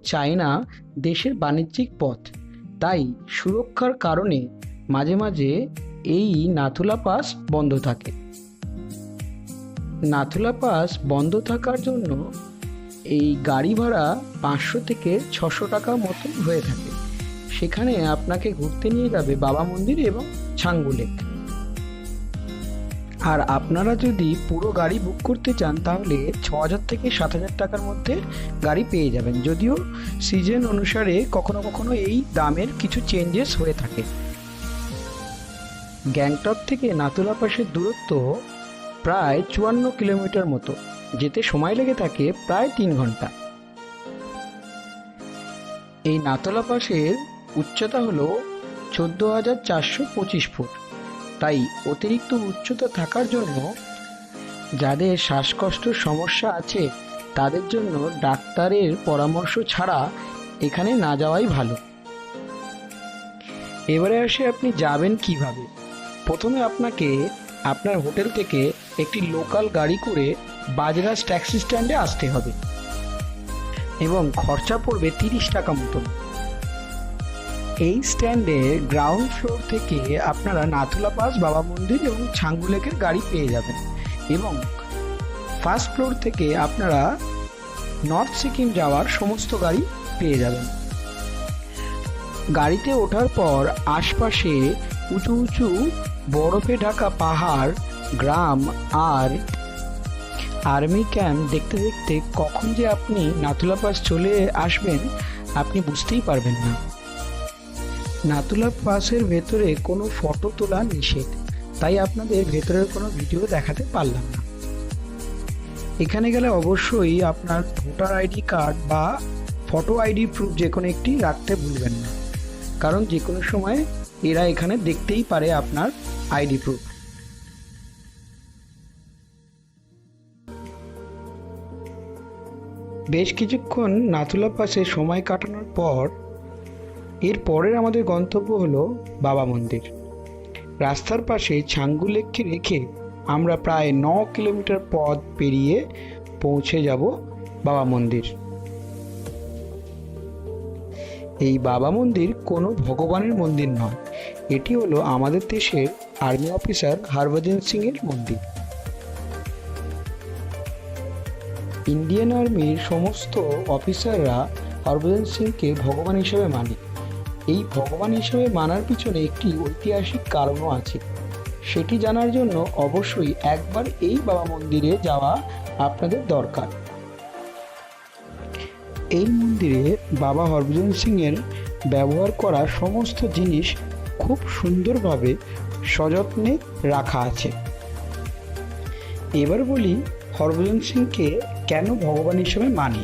China দেশের বাণিজ্যিক পথ, তাই সুরক্ষার কারণে মাঝে মাঝে এই নাথুলা পাস বন্ধ থাকে। নাথুলা পাস বন্ধ থাকার জন্য এই গাড়ি ভাড়া 500 থেকে 600 টাকা মতো হয়ে থাকে। সেখানে আপনাকে ঘুরতে নিয়ে যাবে বাবা মন্দির এবং ছাঙ্গু লেক। আর আপনারা যদি পুরো গাড়ি বুক করতে চান তাহলে 6000 থেকে 7000 টাকার মধ্যে গাড়ি পেয়ে যাবেন, যদিও সিজন অনুসারে কখনো কখনো এই দামের কিছু চেঞ্জেস হয়ে থাকে। গ্যাংটক থেকে নাথুলা পাসের দূরত্ব প্রায় 54 কিলোমিটার মতো, যেতে সময় লেগে থাকে প্রায় 3 ঘন্টা। এই নাথুলা পাসের উচ্চতা হলো 14,425 ফুট। তাই অতিরিক্ত উচ্চতা থাকার জন্য যাদের শ্বাসকষ্টের সমস্যা আছে তাদের জন্য ডাক্তারের পরামর্শ ছাড়া এখানে না যাওয়াই ভালো। এবারে আসে আপনি যাবেন কিভাবে। প্রথমে আপনাকে আপনার হোটেল থেকে একটি লোকাল গাড়ি করে বাজরাজ ট্যাক্সি স্ট্যান্ডে আসতে হবে এবং খরচা পড়বে 30 টাকা মতন। এই স্ট্যান্ডে গ্রাউন্ড ফ্লোর থেকে আপনারা নাথুলা পাস, বাবা মন্দির এবং ছাঙ্গু লেকের গাড়ি পেয়ে যাবেন এবং ফার্স্ট ফ্লোর থেকে আপনারা নর্থ সিকিম যাওয়ার সমস্ত গাড়ি পেয়ে যাবেন। গাড়িতে ওঠার পর আশপাশে উঁচু উঁচু বরফে ঢাকা পাহাড়, গ্রাম আর আর্মি ক্যাম্প দেখতে দেখতে কখন যে আপনি নাথুলা পাস চলে আসবেন আপনি বুঝতেই পারবেন না। নাথুলা পাসের ভেতরে কোনো ফটো তোলা নিষেধ, তাই আপনাদের ভেতরের কোনো ভিডিও দেখাতে পারলাম না। এখানে গেলে অবশ্যই আপনার ভোটার আইডি কার্ড বা ফটো আইডি প্রুফ যে কোনো একটি রাখতে ভুলবেন না, কারণ যে কোনো সময় এরা এখানে দেখতেই পারে আপনার আইডি প্রুফ। বেশ কিছুক্ষণ নাথুলা পাসে সময় কাটানোর পর এর পরের আমাদের গন্তব্য হলো বাবা মন্দির। রাস্তার পাশে ছাঙ্গু লেককে রেখে আমরা প্রায় 9 কিলোমিটার পথ পেরিয়ে পৌঁছে যাব বাবা মন্দির। এই বাবা মন্দির কোনো ভগবানের মন্দির নয়, এটি হলো আমাদের দেশের আর্মি অফিসার হরভজন সিং এর মন্দির। ইন্ডিয়ান আর্মির সমস্ত অফিসাররা হরভজন সিংকে ভগবান হিসেবে মানে। এই ভগবান হিসেবে মানার পিছনে একটি ঐতিহাসিক কারণও আছে, সেটি জানার জন্য অবশ্যই একবার এই বাবা মন্দিরে যাওয়া আপনাদের দরকার। এই মন্দিরে বাবা হরভজন সিং এর ব্যবহার করা সমস্ত জিনিস খুব সুন্দরভাবে সযত্নে রাখা আছে। এবার বলি হরভজন সিংকে কেন ভগবান হিসেবে মানে।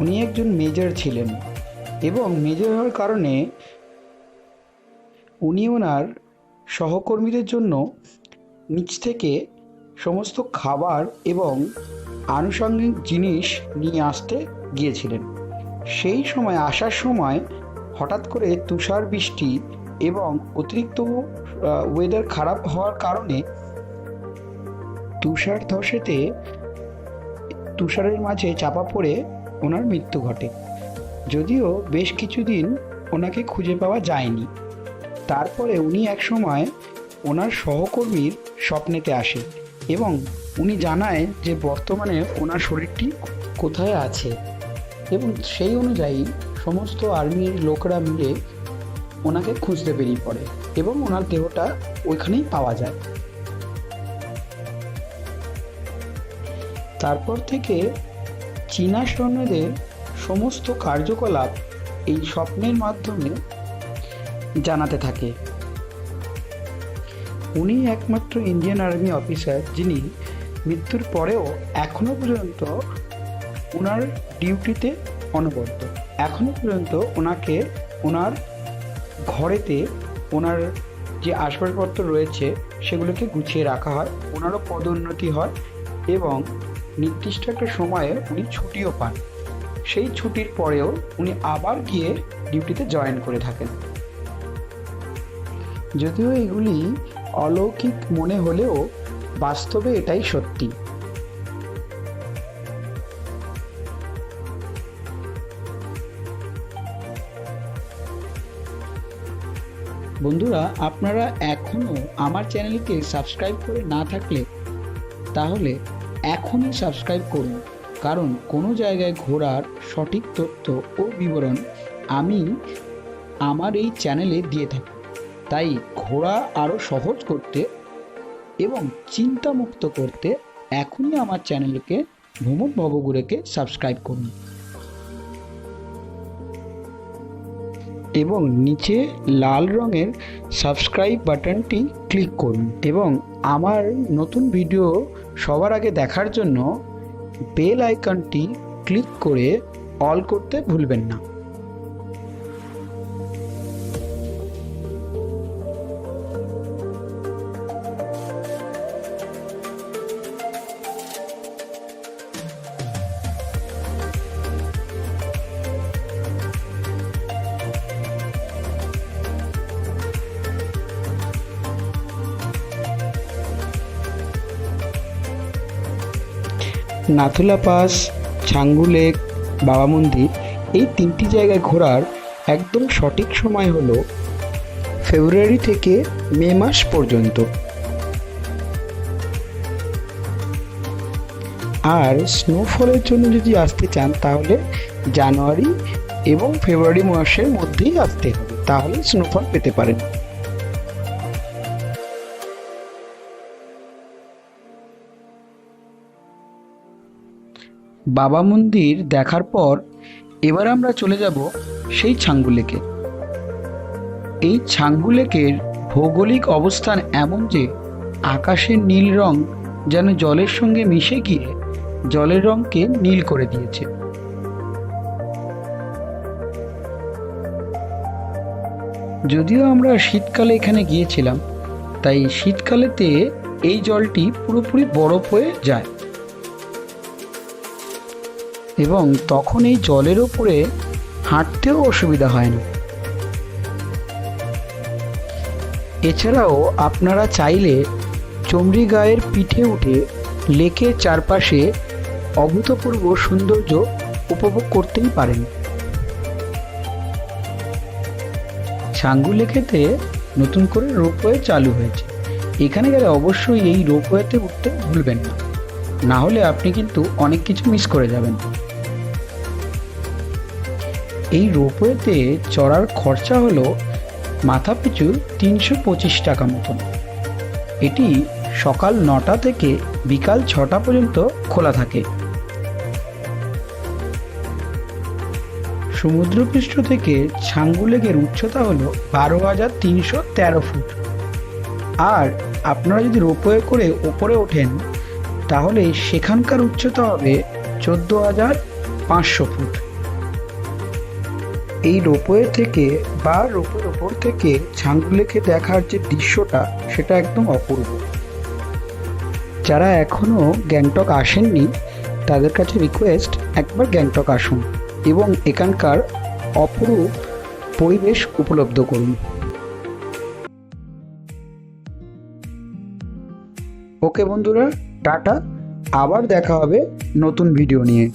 উনি একজন মেজর ছিলেন এবং মেজর হওয়ার কারণে উনি ওনার সহকর্মীদের জন্য নিচ থেকে সমস্ত খাবার এবং আনুষঙ্গিক জিনিস নিয়ে আসতে গিয়েছিলেন। সেই সময় আসার সময় হঠাৎ করে তুষার বৃষ্টি এবং অতিরিক্ত ওয়েদার খারাপ হওয়ার কারণে তুষার ধসেতে তুষারের মাঝে চাপা পড়ে ওনার মৃত্যু ঘটে। যদিও বেশ কিছুদিন ওনাকে খুঁজে পাওয়া যায়নি। তারপরে উনি একসময় ওনার সহকর্মীর স্বপ্নেতে আসে এবং উনি জানায় যে বর্তমানে ওনার শরীরটি কোথায় আছে এবং সেই অনুযায়ী সমস্ত আর্মির লোকরা মিলে ওনাকে খুঁজতে বেরিয়ে পড়ে এবং ওনার দেহটা ওইখানেই পাওয়া যায়। তারপর থেকে চীনা সৈন্যদের সমস্ত কার্যকলাপ এই স্বপ্নের মাধ্যমে জানাতে থাকে। উনি একমাত্র ইন্ডিয়ান আর্মি অফিসার যিনি মৃত্যুর পরেও এখনো পর্যন্ত ওনার ডিউটিতে অনবদ্য। এখনো পর্যন্ত ওনাকে ওনার ঘরেতে ওনার যে আসবাবপত্র রয়েছে সেগুলোকে গুছিয়ে রাখা হয়, ওনারও পদোন্নতি হয় এবং নির্দিষ্ট একটা সময়ে উনি ছুটিও পান। সেই ছুটির পরেও উনি আবার গিয়ে ডিউটিতে জয়েন করে থাকেন। যদিও এগুলি অলৌকিক মনে হলেও বাস্তবে এটাই সত্যি। বন্ধুরা, আপনারা এখনও আমার চ্যানেলকে সাবস্ক্রাইব করে না থাকলে তাহলে এখনই সাবস্ক্রাইব করুন, কারণ কোনো জায়গায় ঘোরার সঠিক তথ্য ও বিবরণ আমি আমার এই চ্যানেলে দিয়ে থাকি। তাই ঘোরা আরও সহজ করতে এবং চিন্তামুক্ত করতে এখনই আমার চ্যানেলকে ভ্রমণ ভবঘুরেকে সাবস্ক্রাইব করুন এবং নিচে লাল রঙের সাবস্ক্রাইব বাটনটি ক্লিক করুন এবং আমার নতুন ভিডিও সবার আগে দেখার জন্য বেল আইকনটি ক্লিক করে অল করতে ভুলবেন না। নাথুলা পাস, ছাঙ্গু লেক, বাবা মন্দির এই তিনটি জায়গায় ঘোরার একদম সঠিক সময় হলো ফেব্রুয়ারি থেকে মে মাস পর্যন্ত। আর স্নোফলের জন্য যদি আসতে চান তাহলে জানুয়ারি এবং ফেব্রুয়ারি মাসের মধ্যেই আসতে হবে, তাহলে স্নোফল পেতে পারেন। বাবা মন্দির দেখার পর এবার আমরা চলে যাব সেই ছাঙ্গু লেকে। এই ছাঙ্গু লেকের ভৌগোলিক অবস্থান এমন যে আকাশের নীল রং যেন জলের সঙ্গে মিশে গিয়ে জলের রঙকে নীল করে দিয়েছে। যদিও আমরা শীতকালে এখানে গিয়েছিলাম, তাই শীতকালেতে এই জলটি পুরোপুরি বরফ হয়ে যায় এবং তখন এই জলের ওপরে হাঁটতেও অসুবিধা হয় না। এছাড়াও আপনারা চাইলে চমড়ি গায়ের পিঠে উঠে লেকের চারপাশে অভূতপূর্ব সৌন্দর্য উপভোগ করতেই পারেন। ছাঙ্গু লেকেতে নতুন করে রোপওয়ে চালু হয়েছে, এখানে গেলে অবশ্যই এই রোপওয়েতে উঠতে ভুলবেন না, না হলে আপনি কিন্তু অনেক কিছু মিস করে যাবেন। এই রোপওয়েতে চড়ার খরচা হলো মাথাপিছু 325 টাকা মতন। এটি সকাল 9টা থেকে বিকাল 6টা পর্যন্ত খোলা থাকে। সমুদ্রপৃষ্ঠ থেকে ছাঙ্গু লেকের উচ্চতা হলো 12,313 ফুট। আর আপনারা যদি রোপওয়ে করে ওপরে ওঠেন তাহলে সেখানকার উচ্চতা হবে 14,500 ফুট। এই রোপওয়ে থেকে বা রোপের ওপর থেকে ছাঙ্গু লেকে দেখার যে দৃশ্যটা সেটা একদম অপূর্ব। যারা এখনও গ্যাংটক আসেননি তাদের কাছে রিকোয়েস্ট, একবার গ্যাংটক আসুন এবং এখানকার অপরূপ পরিবেশ উপলব্ধ করুন। ওকে বন্ধুরা, টাটা, আবার দেখা হবে নতুন ভিডিও নিয়ে।